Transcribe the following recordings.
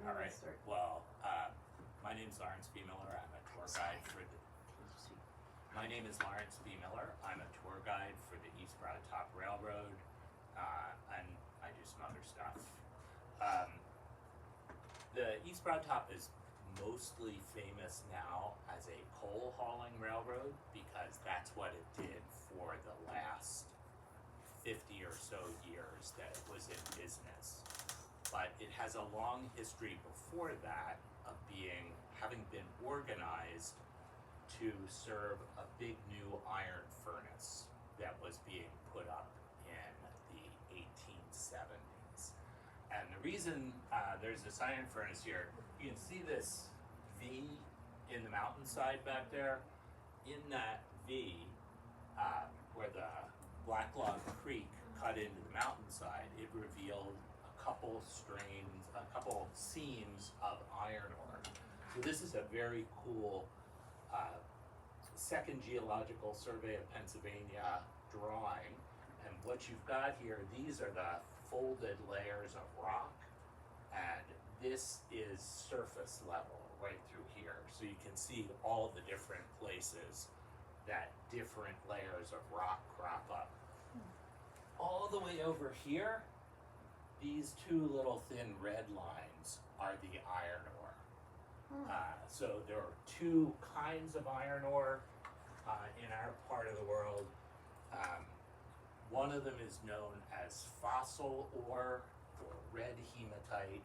All right. Well, my name is Lawrence Biemiller. I'm a tour guide for the. My name is Lawrence Biemiller. I'm a tour guide for the East Broad Top Railroad, and I do some other stuff. The East Broad Top is mostly famous now as a coal hauling railroad because that's what it did for the last 50 or so years that it was in business. But it has a long history before that of having been organized to serve a big new iron furnace that was being put up in the 1870s. And the reason there's this iron furnace here, you can see this V in the mountainside back there. In that V, where the Black Log Creek cut into the mountainside, it revealed a couple seams of iron ore. So this is a very cool Second Geological Survey of Pennsylvania drawing. And what you've got here, these are the folded layers of rock, and this is surface level right through here. So you can see all the different places that different layers of rock crop up. All the way over here, these two little thin red lines are the iron ore. So there are two kinds of iron ore in our part of the world. One of them is known as fossil ore or red hematite,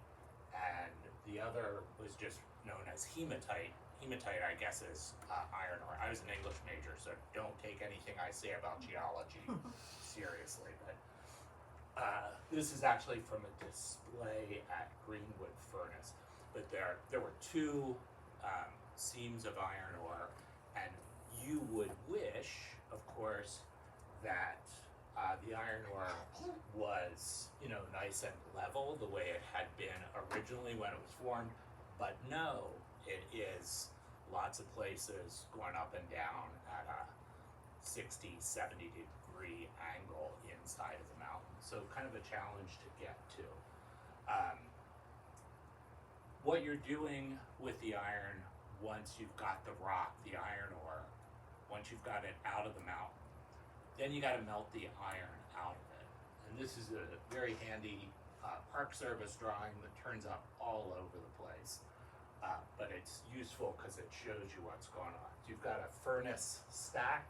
and the other was just known as hematite. Hematite, I guess, is iron ore. I was an English major, so don't take anything I say about geology seriously. But this is actually from a display at Greenwood Furnace. But there were two seams of iron ore, and you would wish, of course, that the iron ore was, nice and level the way it had been originally when it was formed. But no, it is lots of places going up and down at a 60, 70 degree angle inside of the mountain. So kind of a challenge to get to. What you're doing with the iron once you've got the rock, the iron ore, once you've got it out of the mountain, then you got to melt the iron out of it. And this is a very handy Park Service drawing that turns up all over the place. But it's useful because it shows you what's going on. You've got a furnace stack,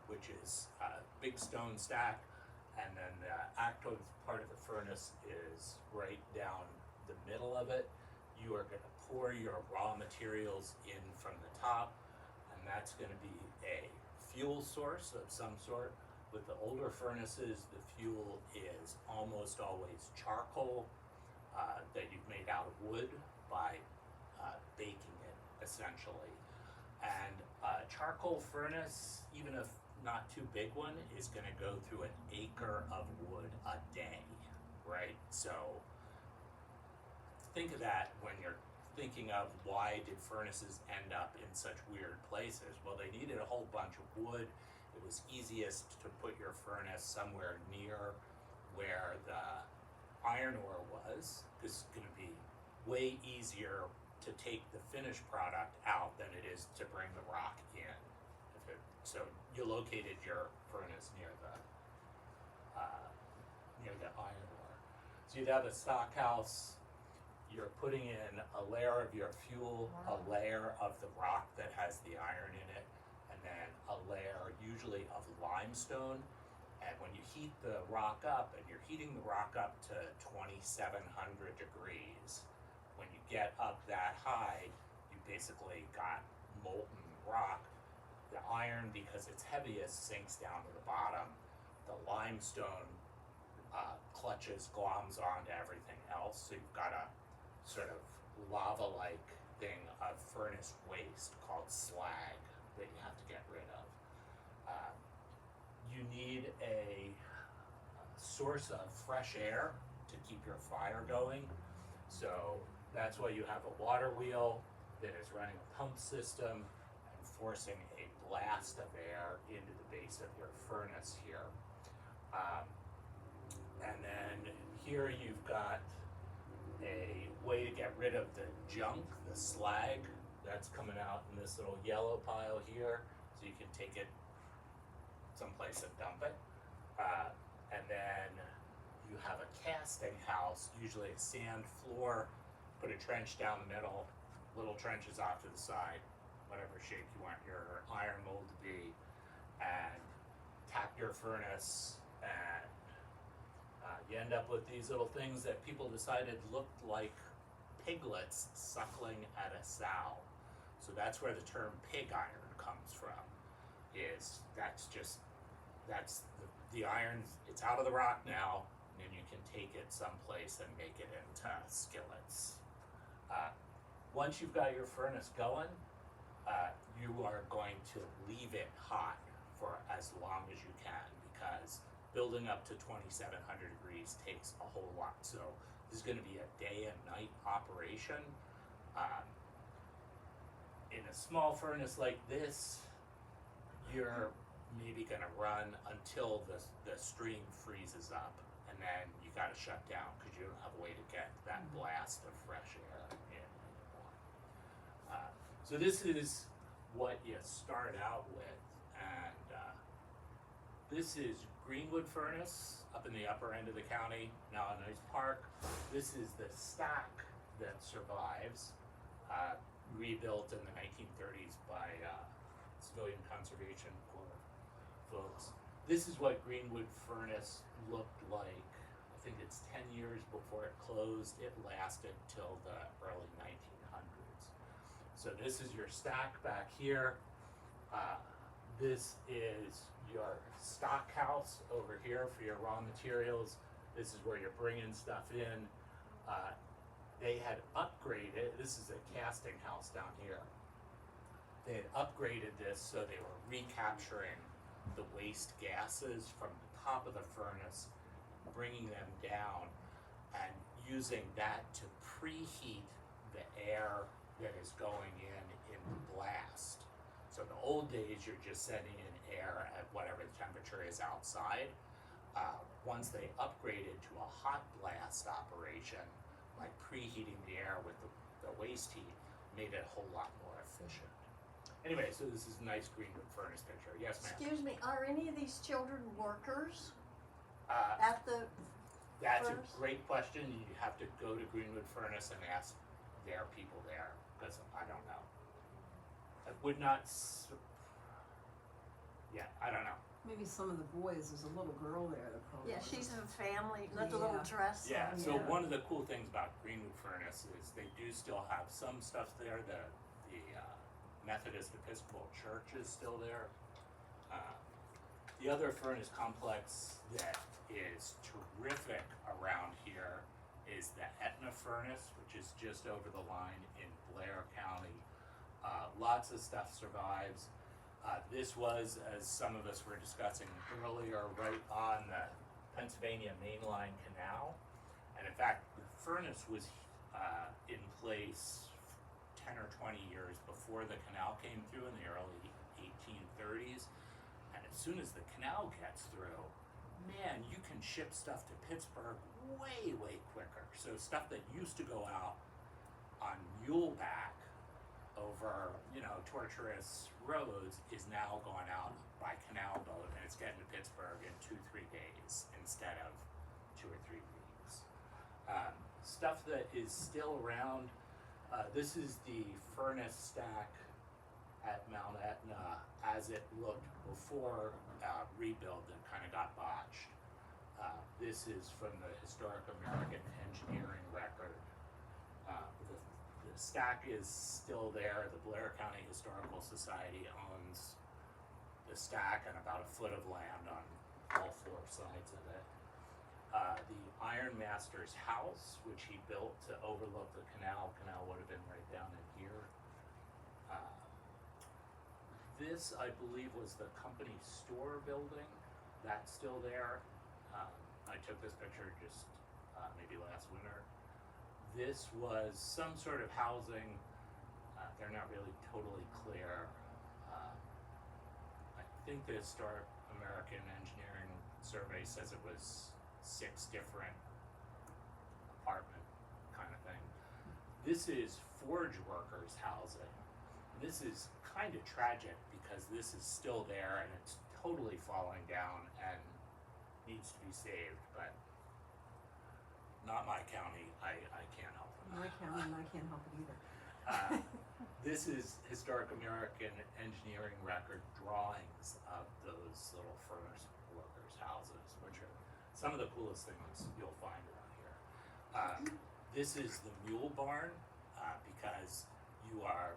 which is a big stone stack, and then the active part of the furnace is right down the middle of it. You are going to pour your raw materials in from the top, and that's going to be a fuel source of some sort. With the older furnaces, the fuel is almost always charcoal that you've made out of wood by baking it, essentially. And a charcoal furnace, even if not too big one, is going to go through an acre of wood a day, right? So think of that when you're thinking of why did furnaces end up in such weird places. Well, they needed a whole bunch of wood. It was easiest to put your furnace somewhere near where the iron ore was. This is going to be way easier to take the finished product out than it is to bring the rock in. So you located your furnace near the iron ore. So you'd have a stock house. You're putting in a layer of your fuel, a layer of the rock that has the iron in it, and then a layer usually of limestone. And when you heat the rock up, and you're heating the rock up to 2,700 degrees, when you get up that high, you basically got molten rock. The iron, because it's heaviest, sinks down to the bottom. The limestone gloms onto everything else, so you've got a sort of lava-like thing of furnace waste called slag that you have to get rid of. You need a source of fresh air to keep your fire going, so that's why you have a water wheel that is running a pump system and forcing a blast of air into the base of your furnace here. And then here you've got a way to get rid of the junk, the slag that's coming out in this little yellow pile here, so you can take it someplace and dump it. And then you have a casting house, usually a sand floor, put a trench down the middle, little trenches off to the side, whatever shape you want your iron mold to be, and tap your furnace, and you end up with these little things that people decided looked like piglets suckling at a sow. So that's where the term pig iron comes from. That's the iron, it's out of the rock now, and then you can take it someplace and make it into skillets. Once you've got your furnace going, you are going to leave it hot for as long as you can, because building up to 2700 degrees takes a whole lot. So this is going to be a day and night operation. In a small furnace like this, you're maybe going to run until the stream freezes up, and then you got to shut down because you don't have a way to get that blast of fresh air in anymore. So this is what you start out with, and this is Greenwood Furnace up in the upper end of the county, now a nice park. This is the stack that survives, rebuilt in the 1930s by Civilian Conservation Corps folks. This is what Greenwood Furnace looked like. I think it's 10 years before it closed. It lasted till the early 1900s. So this is your stack back here. This is your stock house over here for your raw materials. This is where you're bringing stuff in. They had upgraded, this is a casting house down here. They had upgraded this so they were recapturing the waste gases from the top of the furnace, bringing them down and using that to preheat the air that is going in the blast. So in the old days, you're just sending in air at whatever the temperature is outside. Once they upgraded to a hot blast operation, like preheating the air with the waste heat, made it a whole lot more efficient. Anyway, so this is a nice Greenwood Furnace picture. Yes, ma'am? Excuse me, are any of these children workers Uh, at the That's furnace? a great question. You have to go to Greenwood Furnace and ask their people there, because I don't know. I would not. Yeah, I don't know. Maybe some of the boys, there's a little girl there that probably. Yeah, she's in a family, not the little Yeah. dress. Yeah. on. So Yeah. one of the cool things about Greenwood Furnace is they do still have some stuff there. The Methodist Episcopal Church is still there. The other furnace complex that is terrific around here is the Etna Furnace, which is just over the line in Blair County. Lots of stuff survives. This was, as some of us were discussing earlier, right on the Pennsylvania Mainline Canal. And in fact, the furnace was in place 10 or 20 years before the canal came through in the early 1830s. And as soon as the canal gets through, man, you can ship stuff to Pittsburgh way, way quicker. So stuff that used to go out on muleback over, tortuous roads is now going out by canal boat, and it's getting to Pittsburgh in 2-3 days instead of 2 or 3 weeks. Stuff that is still around. This is the furnace stack at Mount Etna as it looked before rebuild that kind of got botched. This is from the Historic American Engineering record. The stack is still there. The Blair County Historical Society owns the stack and about a foot of land on all 4 sides of it. The Iron Master's house, which he built to overlook the canal would have been right down in here. This, I believe, was the company store building. That's still there. I took this picture just maybe last winter. This was some sort of housing. They're not really totally clear. I think the Historic American Engineering Survey says it was 6 different apartment kind This is forge workers' housing. This is kind of tragic because this is still there and it's totally falling down and needs to be saved, but not my county. I can't help it. My county, and I can't help it either. This is historic American engineering record drawings of those little furnace workers' houses, which are some of the coolest things you'll find around here. This is the mule barn because you are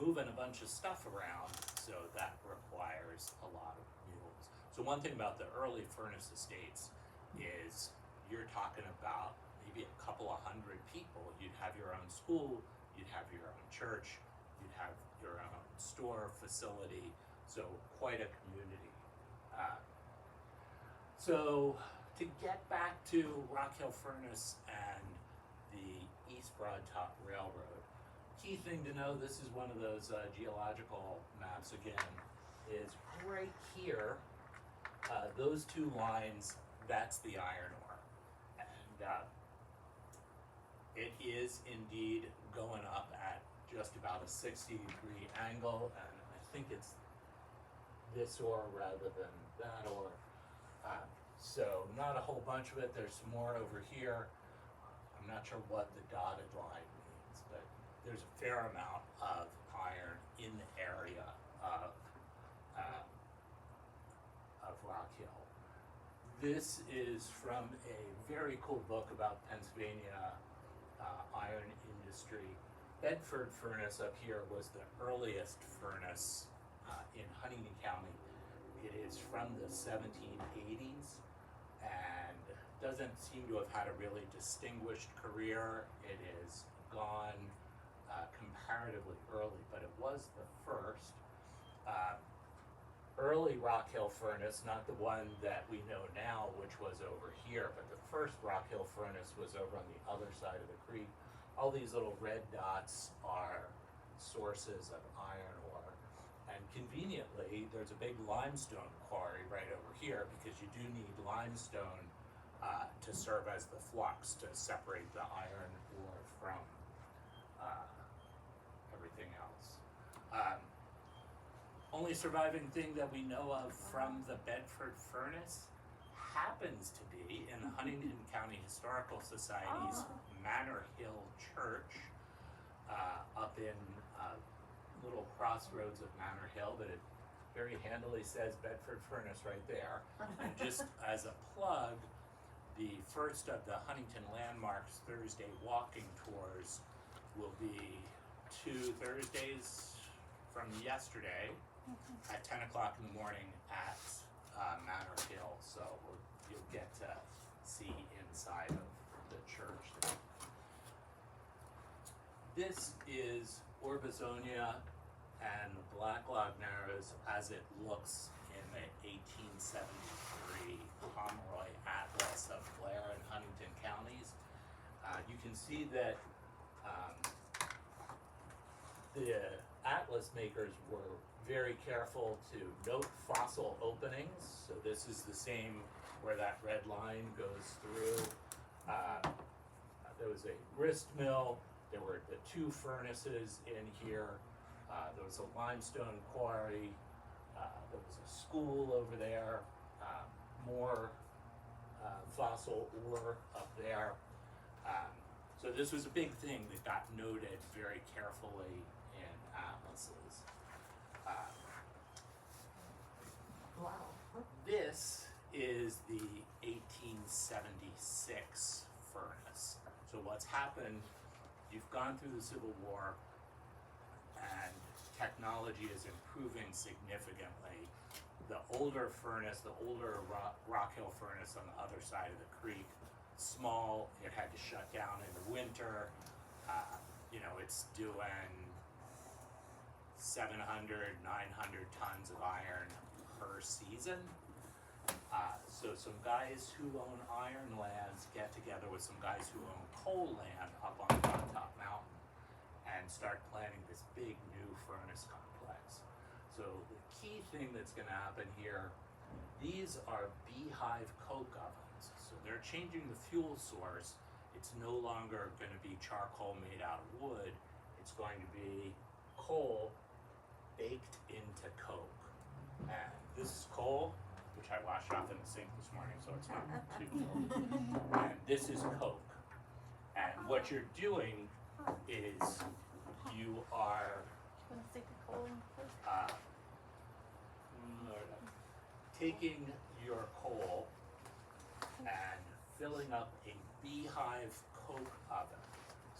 moving a bunch of stuff around, so that requires a lot of mules. So one thing about the early furnace estates is you're talking about maybe a couple of hundred people. You'd have your own school, you'd have your own church, you'd have your own store facility, so quite a community. So to get back to Rock Hill Furnace and the East Broad Top Railroad, key thing to know, this is one of those geological maps again, is right here, those two lines, that's the iron ore. And it is indeed going up at just about a 60-degree angle, and I think it's this ore rather than that ore. So not a whole bunch of it. There's some more over here. I'm not sure what the dotted line means, but there's a fair amount of iron in the area of Rock Hill. This is from a very cool book about Pennsylvania iron industry. Bedford furnace up here was the earliest furnace in Huntington County. It is from the 1780s and doesn't seem to have had a really distinguished career. It is gone comparatively early, but it was the first. Early Rock Hill furnace, not the one that we know now, which was over here, but the first Rock Hill furnace was over on the other side of the creek. All these little red dots are sources of iron ore. And conveniently, there's a big limestone quarry right over here because you do need limestone to serve as the flux to separate the iron ore from everything else. Only surviving thing that we know of from the Bedford furnace happens to be in the Huntington County Historical Society's Manor Hill Church up in little crossroads of Manor Hill, but it very handily says Bedford Furnace right there. And just as a plug, the first of the Huntington Landmarks Thursday walking tours will be 2 Thursdays from yesterday at 10 o'clock in the morning at Manor Hill. So you'll get to see inside of the church there. This is Orbezonia and the Black Log Narrows as it looks in the 1873 Pomeroy Atlas of Blair and Huntington counties. You can see that the atlas makers were very careful to note fossil openings. So this is the same where that red line goes through. There was a grist mill. There were the 2 furnaces in here. There was a limestone quarry. There was a school over there. More fossil ore up there. So this was a big thing that got noted very carefully in atlases. Wow. This is the 1876 furnace. So what's happened, you've gone through the Civil War and technology is improving significantly. The older furnace, the older Rock Hill furnace on the other side of the creek, small, it had to shut down in the winter. It's doing 700, 900 tons of iron per season. So some guys who own iron lands get together with some guys who own coal land up on Rock Top Mountain and start planning this big new furnace complex. So the key thing that's going to happen here, these are beehive coke ovens. So they're changing the fuel source it's no longer going to be charcoal made out of wood. It's going to be coal baked into coke. And this is coal, which I washed off in the sink this morning, so it's not too cold. And this is coke. And what you're doing is you are taking your coal and filling up a beehive coke oven.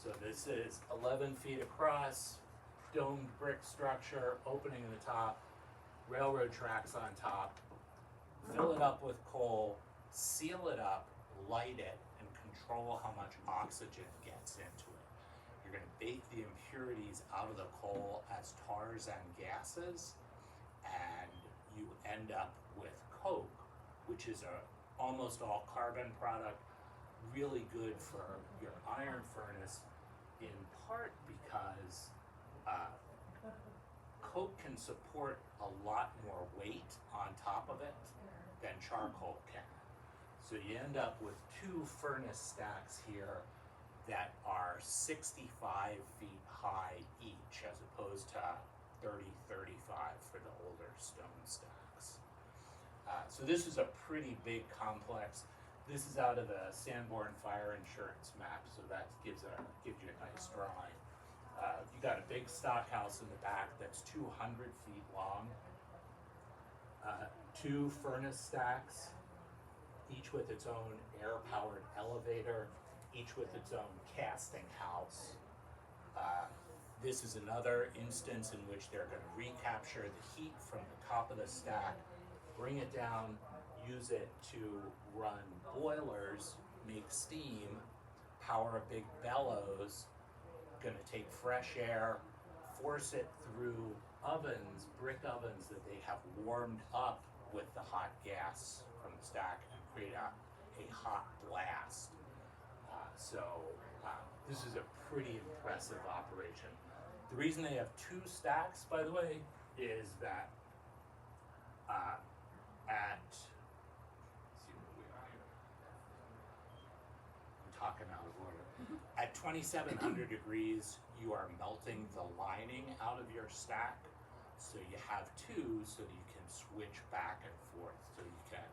So this is 11 feet across, domed brick structure, opening in the top, railroad tracks on top. Fill it up with coal, seal it up, light it, and control how much oxygen gets into it. You're going to bake the impurities out of the coal as tars and gases, and you end up with coke, which is a almost all carbon product, really good for your iron furnace, in part because coke can support a lot more weight on top of it than charcoal can. So you end up with two furnace stacks here that are 65 feet high each, as opposed to 30, 35 for the older stone stacks. So this is a pretty big complex. This is out of the Sanborn Fire Insurance map, so that gives you a nice drawing. You got a big stockhouse in the back that's 200 feet long. Two furnace stacks, each with its own air-powered elevator, each with its own casting house. This is another instance in which they're going to recapture the heat from the top of the stack, bring it down, use it to run boilers, make steam, power a big bellows, going to take fresh air, force it through ovens, brick ovens that they have warmed up with the hot gas from the stack, and create a hot blast. This is a pretty impressive operation. The reason they have two stacks, by the way, is that let's see where we are here. I'm talking out of order. At 2,700 degrees, you are melting the lining out of your stack. So you have two so that you can switch back and forth. So you can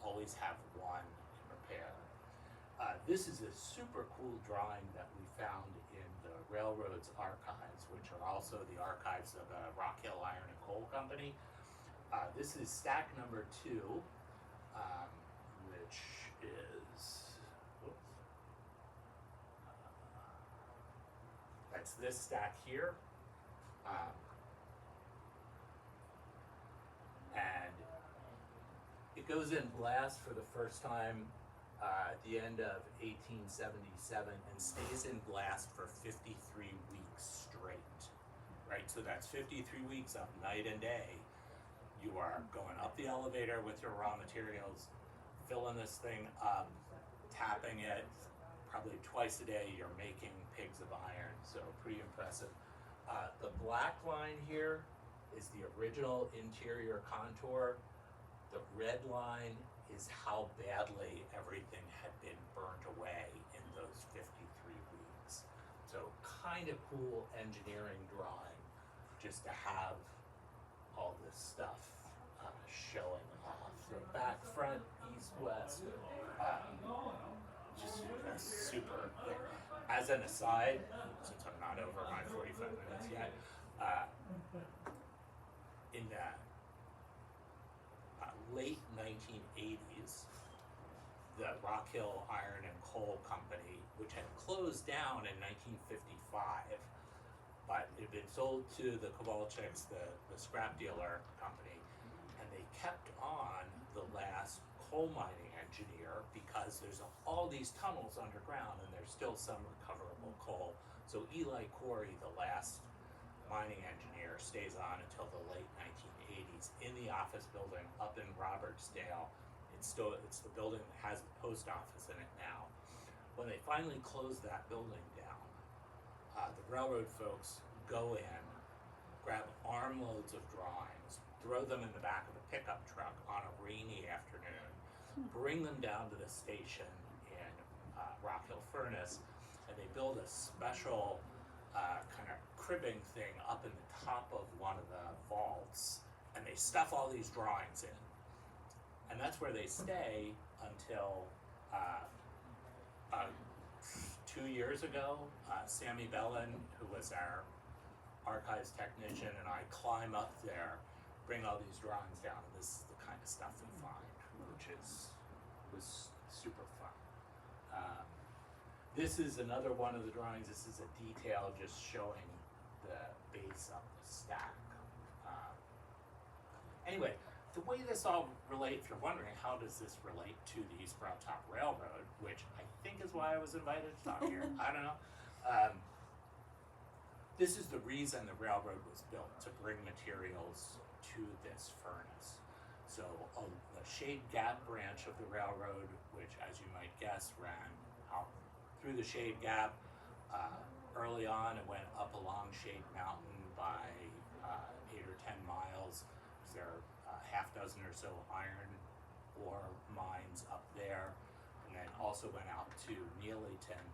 always have one in repair. This is a super cool drawing that we found in the railroad's archives, which are also the archives of the Rock Hill Iron and Coal Company. This is stack number 2, which is, that's this stack here. And it goes in blast for the first time at the end of 1877 and stays in blast for 53 weeks straight, right? So that's 53 weeks of night and day. You are going up the elevator with your raw materials, filling this thing up, tapping it, probably twice a day you're making pigs of iron, so pretty impressive. The black line here is the original interior contour. The red line is how badly everything had been burnt away in those 53 weeks. So kind of cool engineering drawing just to have all this stuff showing off. So back, front, east, west, just super. As an aside, since I'm not over my 45 minutes yet, in the late 1980s, the Rock Hill Iron and Coal Company, which had closed down in 1955, but it had been sold to the Kowalczyks, the scrap dealer company, and they kept on the last coal mining engineer because there's all these tunnels underground and there's still some recoverable coal. So Eli Corey, the last mining engineer, stays on until the late 1980s in the office building up in Robertsdale. It's the building that has the post office in it now. When they finally closed that building down, the railroad folks go in, grab armloads of drawings, throw them in the back of a pickup truck on a rainy afternoon, bring them down to the station in Rock Hill Furnace. furnace, and they build a special kind of cribbing thing up in the top of one of the vaults, and they stuff all these drawings in. And that's where they stay until 2 years ago, Sammy Bellin, who was our archives technician, and I climb up there, bring all these drawings down, and this is the kind of stuff we find, which was super fun. This is another one of the drawings. This is a detail just showing the base of the stack. Anyway, the way this all relates, if you're wondering how does this relate to the East Broad Top Railroad, which I think is why I was invited to talk here, I don't know. This is the reason the railroad was built, to bring materials to this furnace. So the Shade Gap branch of the railroad, which as you might guess ran out through the Shade Gap, early on it went up along Shade Mountain by 8 or 10 miles. There are half dozen or so iron ore mines up there, and then also went out to Neelyton.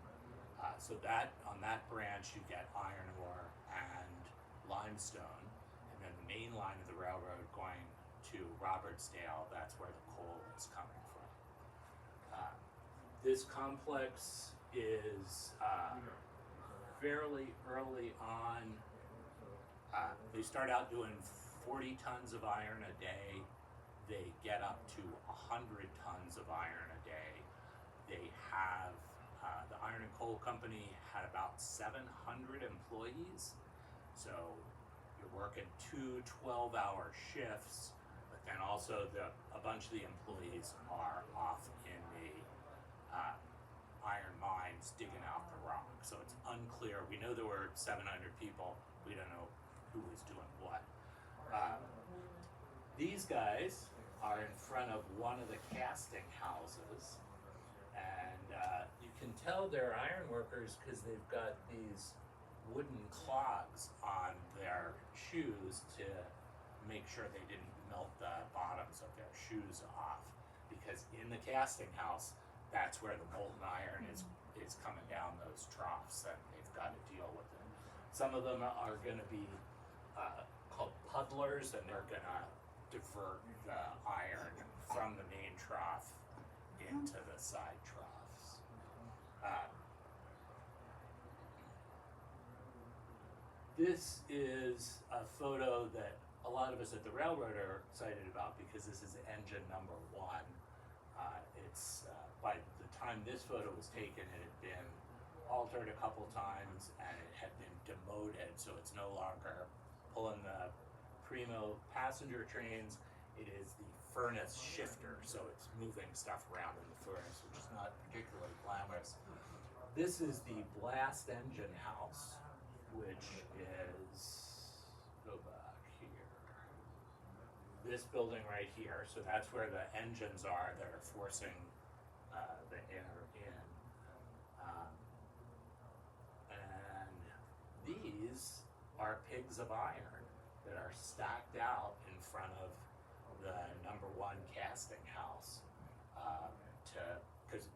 So that on that branch you get iron ore and limestone, and then the main line of the railroad going to Robertsdale, that's where the coal is coming from. This complex is fairly early on. They start out doing 40 tons of iron a day. They get up to 100 tons of iron a day. They have, the Iron and Coal Company had about 700 employees. So you're working 2 12-hour shifts, but then also a bunch of the employees are off in the iron mines digging out the rock. So it's unclear. We know there were 700 people. We don't know who was doing what. These guys are in front of one of the casting houses, and you can tell they're iron workers because they've got these wooden clogs on their shoes to make sure they didn't melt the bottoms of their shoes off, because in the casting house, that's where the molten iron is coming down those troughs, and they've got to deal with it. Some of them are going to be called puddlers, and they're going to divert the iron from the main trough into the side troughs. This is a photo that a lot of us at the railroad are excited about because this is engine number 1. It's by the time this photo was taken, it had been altered a couple times and it had been demoted, so it's no longer pulling the primo passenger trains. It is the furnace shifter, so it's moving stuff around in the furnace, which is not particularly glamorous. This is the blast engine house, which is, go back here, this building right here. So that's where the engines are that are forcing the air in. And these are pigs of iron that are stacked out in front of the number 1 casting house, because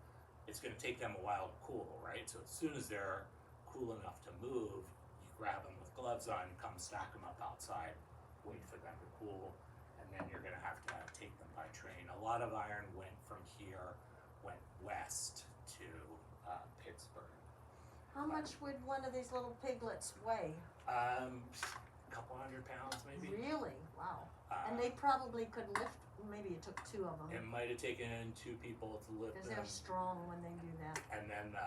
it's going to take them a while to cool, right? So as soon as they're cool enough to move, you grab them with gloves on, come stack them up outside, wait for them to cool, and then you're going to have to take them by train. A lot of iron went from here, went west to Pittsburgh. How much would one of these little piglets weigh? A couple hundred pounds maybe. Really? Wow. And they probably could lift, maybe it took 2 of them. It might have taken 2 people to lift Because them. they're strong when they do that. And then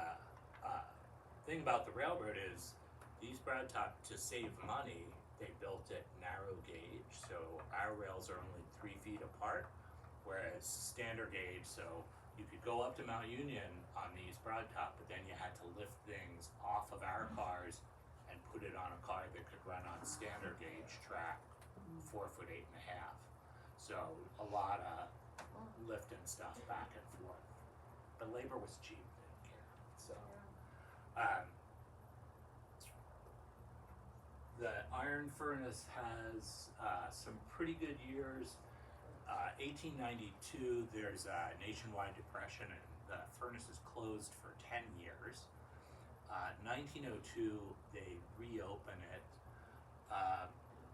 thing about the railroad is these Broad Top, to save money, they built it narrow gauge, so our rails are only 3 feet apart, whereas standard gauge, so you could go up to Mount Union on these Broad Top, but then you had to lift things off of our cars and put it on a car that could run on standard gauge track, 4 foot 8.5. So a lot of lifting stuff back and forth. But labor was cheap, didn't care. So the iron furnace has some pretty good years. 1892, there's a nationwide depression, and the furnace is closed for 10 years. 1902, they reopen it.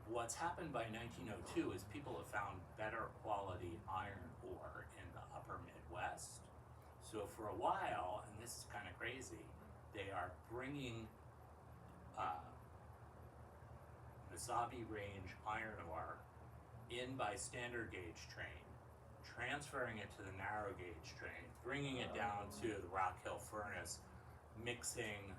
What's happened by 1902 is people have found better quality iron ore in the upper Midwest. So for a while, and this is kind of crazy, they are bringing Mesabi Range iron ore in by standard gauge train, transferring it to the narrow gauge train, bringing it down to the Rock Hill furnace, mixing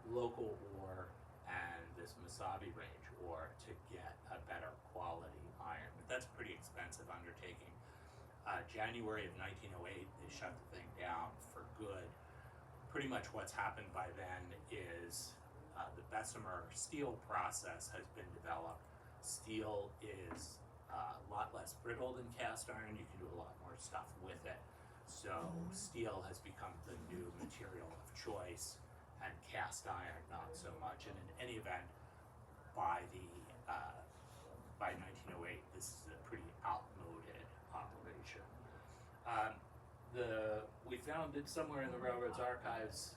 local ore and this Mesabi Range ore to get a better quality iron. But that's a pretty expensive undertaking. January of 1908, they shut the thing down for good. Pretty much what's happened by then is the Bessemer steel process has been developed. Steel is a lot less brittle than cast iron. You can do a lot more stuff with it. So steel has become the new material of choice, and cast iron not so much. And in any event, by 1908, this is a pretty outmoded operation. We found it somewhere in the railroad's archives.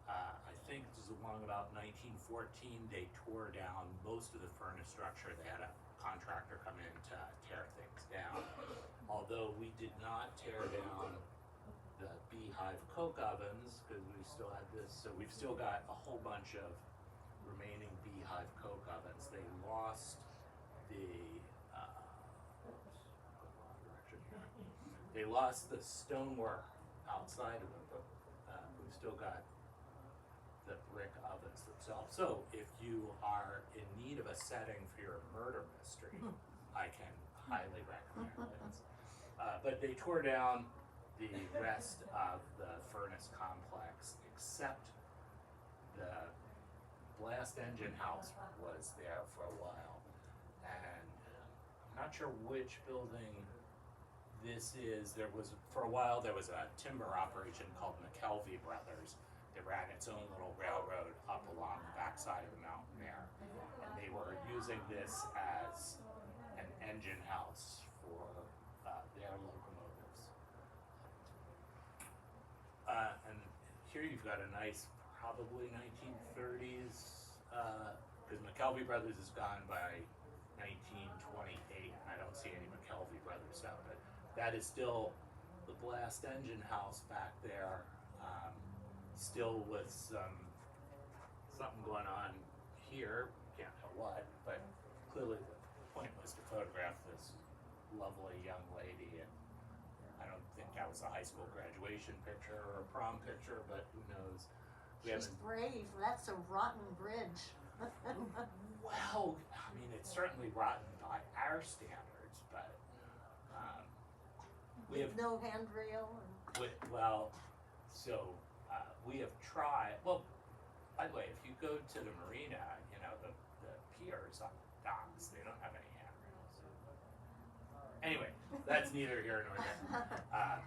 I think this is along about 1914. They tore down most of the furnace structure. They had a contractor come in to tear things down. Although we did not tear down the beehive coke ovens, because we still had this, so we've still got a whole bunch of remaining beehive coke ovens. They lost the stonework outside of them, but we've still got the brick ovens themselves. So if you are in need of a setting for your murder mystery, I can highly recommend this. But they tore down the rest of the furnace complex, except the blast engine house was there for a while. And I'm not sure which building this is. For a while, there was a timber operation called McKelvey Brothers that ran its own little railroad up along the backside of the mountain there. And they were using this as an engine house for their locomotives. And here you've got a nice, probably 1930s, because McKelvey Brothers is gone by 1928. I don't see any McKelvey Brothers stuff, but that is still the blast engine house back there, still with something going on here. Can't tell what, but clearly the point was to photograph this lovely young lady, and I don't think that was a high school graduation picture or a prom picture, but who knows. She's brave. That's a rotten bridge. Well, I mean, it's certainly rotten by our standards, but we have no handrail. We have tried. Well, by the way, if you go to the marina, you know the piers on the docks, they don't have any handrails. Anyway, that's neither here nor there.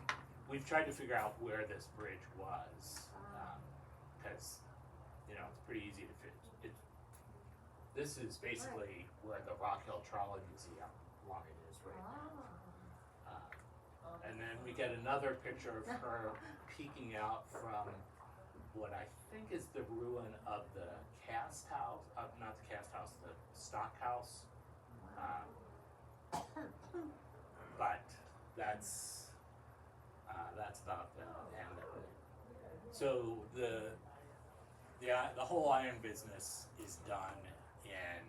We've tried to figure out where this bridge was, because it's pretty easy to fit. This is basically where the Rock Hill Trolley Museum line is right now. And then we get another picture of her peeking out from what I think is the ruin of the cast house, not the cast house, the stock house. But that's about the end of it. So the whole iron business is done in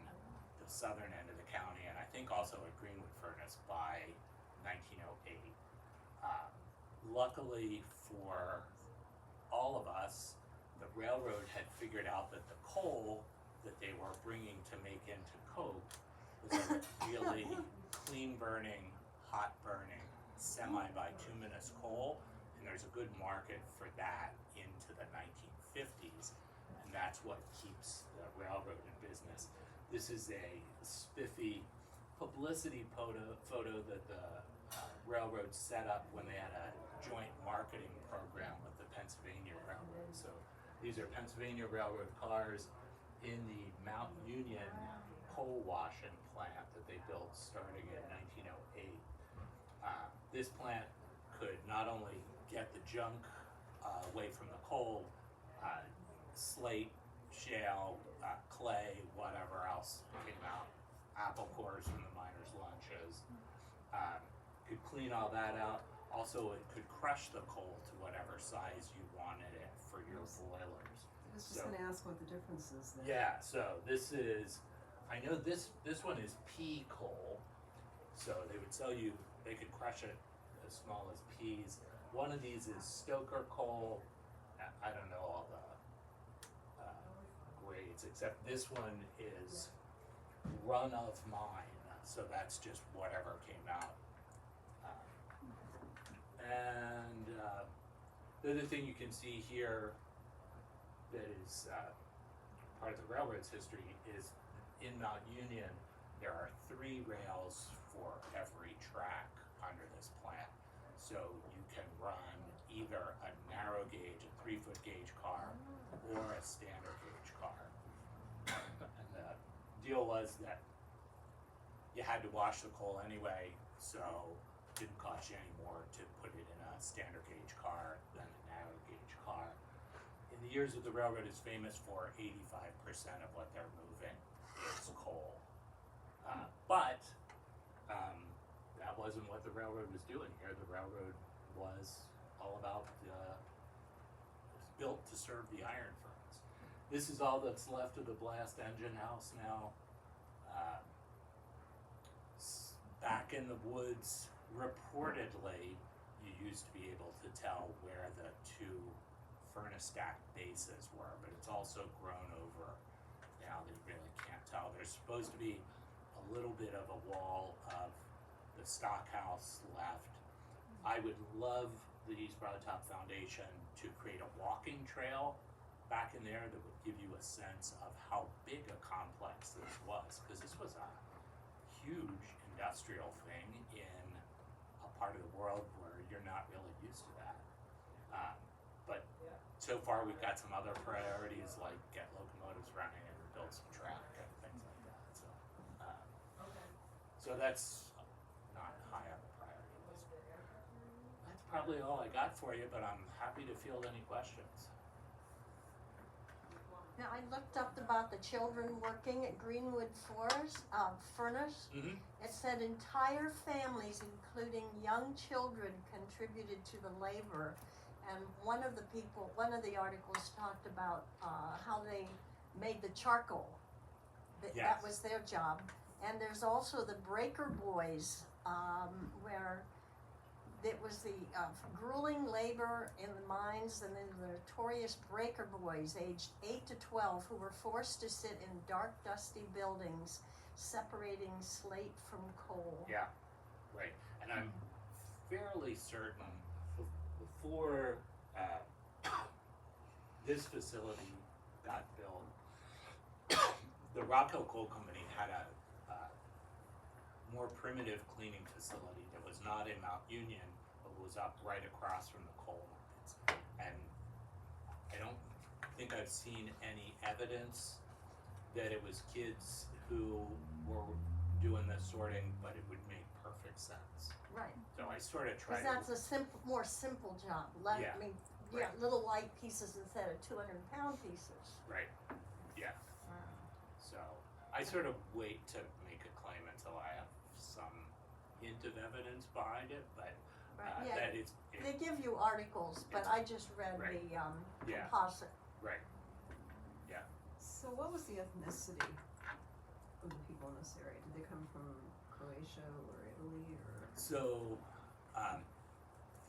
the southern end of the county, and I think also at Greenwood Furnace by 1908. Luckily for all of us, the railroad had figured out that the coal that they were bringing to make into coke was a really clean burning, hot burning, semi-bituminous coal, and there's a good market for that into the 1950s, and that's what keeps the railroad in business. This is a spiffy publicity photo that the railroad set up when they had a joint marketing program with the Pennsylvania Railroad. So these are Pennsylvania Railroad cars in the Mount Union coal washing plant that they built starting in 1908. This plant could not only get the junk away from the coal, slate, shale, clay, whatever else came out, apple cores from the miners' lunches. Could clean all that out. Also, it could crush the coal to whatever size you wanted it for your boilers. I was just going to ask what the difference is there. Yeah, so this is, I know this one is pea coal. So they would sell you, they could crush it as small as peas. One of these is stoker coal. I don't know all the grades, except this one is run of mine. So that's just whatever came out. And the other thing you can see here that is part of the railroad's history is in Mount Union, there are 3 rails for every track under this plant. So you can run either a narrow gauge, a 3-foot gauge car, or a standard gauge car. And the deal was that you had to wash the coal anyway, so it didn't cost you any more to put it in a standard gauge car than a narrow gauge car. In the years of the railroad is famous for 85% of what they're moving is coal. But that wasn't what the railroad was doing here. The railroad was all about, it was built to serve the iron furnace. This is all that's left of the blast engine house now. Back in the woods, reportedly, you used to be able to tell where the 2 furnace stack bases were, but it's also grown over now that you really can't tell. There's supposed to be a little bit of a wall of the stockhouse left. I would love the East Broadtop Foundation to create a walking trail back in there that would give you a sense of how big a complex this was, because this was a huge industrial thing in a part of the world where you're not really used to that. But so far we've got some other priorities like get locomotives running and build some track and things like that. So that's not high on the priority list. That's probably all I got for you, but I'm happy to field any questions. Now, I looked up about the children working at Greenwood Furnace. Mm-hmm. It said entire families, including young children, contributed to the labor. And one of the articles talked about how they made the charcoal. That was their job. And there's also the Breaker Boys, where it was the grueling labor in the mines, and then the notorious Breaker Boys, aged 8 to 12, who were forced to sit in dark, dusty buildings, separating slate from coal. Yeah, right. And I'm fairly certain before this facility got built, the Rockwell Coal Company had a more primitive cleaning facility that was not in Mount Union, but was up right across from the coal mines. And I don't think I've seen any evidence that it was kids who were doing the sorting, but it would make perfect sense. Right. So I sort of tried. Because that's a more simple job. Yeah. I mean, Right. little light pieces instead of 200-pound pieces. Right. Yeah. So I sort of wait to make a claim until I have some hint of evidence behind it, but Yeah. that it's They give you articles, but I just read Right. the Yeah. composite. right. Yeah. So what was the ethnicity of the people in this area? Did they come from Croatia or Italy or? So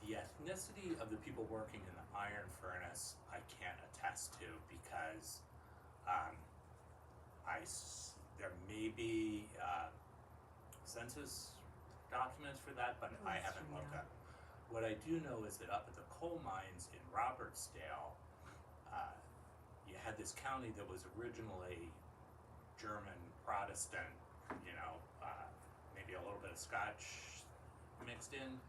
the ethnicity of the people working in the iron furnace I can't attest to because there may be census documents for that, but I That's haven't true, looked yeah. at them. What I do know is that up at the coal mines in Robertsdale, you had this county that was originally German Protestant, maybe a little bit of Scotch mixed in,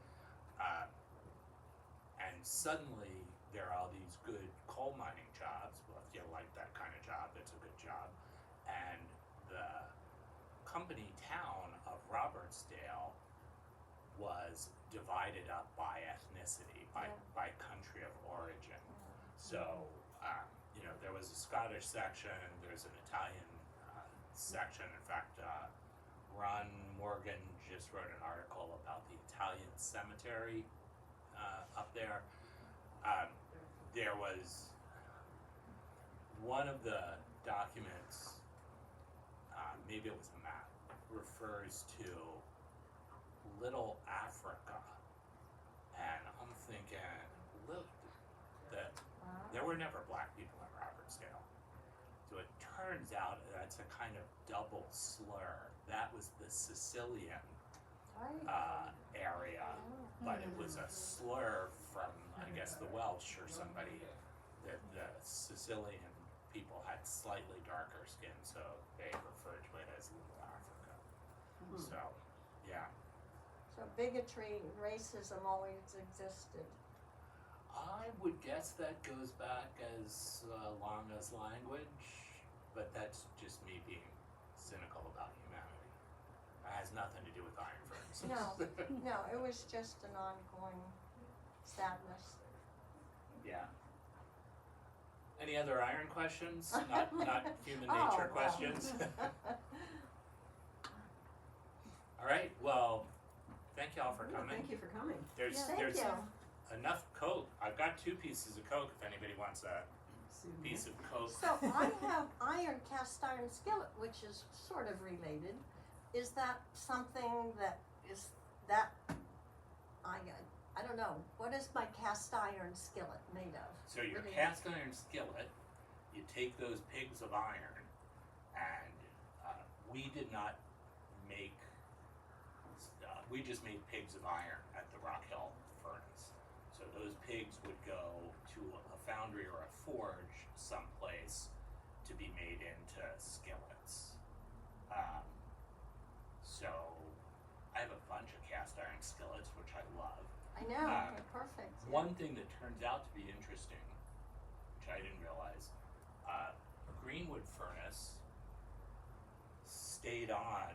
and suddenly there are all these good coal mining jobs. Well, if you like that kind of job, it's a good job. And the company town of Robertsdale was divided up by ethnicity. ethnicity, by, Yeah. by country of origin. So, you know, there was a Scottish section, there's an Italian section. In fact, Ron Morgan just wrote an article about the Italian cemetery up there. There was one of the documents, maybe it was a map, refers to Little Africa, and I'm thinking, look, that there were never black people in Robertsdale. So it turns out that's a kind of double slur. That was the Sicilian area, but it was a slur from, I guess, the Welsh or somebody. The Sicilian people had slightly darker skin, so they referred to it as Little Africa. So, yeah. So bigotry, racism always existed. I would guess that goes back as long as language, but that's just me being cynical about humanity. It has nothing to do with iron furnaces. No, it was just an ongoing sadness. Yeah. Any other iron questions? Not human Oh, nature well. questions? All right, well, thank y'all for Yeah, coming. thank you for coming. There's Thank there's you. enough Coke. I've got 2 pieces of Coke if anybody wants a piece of Coke. So I have cast iron skillet, which is sort of related. Is that something that is that I don't know. What is my cast iron skillet made of? So your Really? cast iron skillet, you take those pigs of iron, and we did not make, we just made pigs of iron at the Rock Hill furnace. So those pigs would go to a foundry or a forge someplace to be made into skillets. So I have a bunch of cast iron skillets, which I love. I know. Okay, perfect. One thing that turns out to be interesting, which I didn't realize, Greenwood furnace stayed on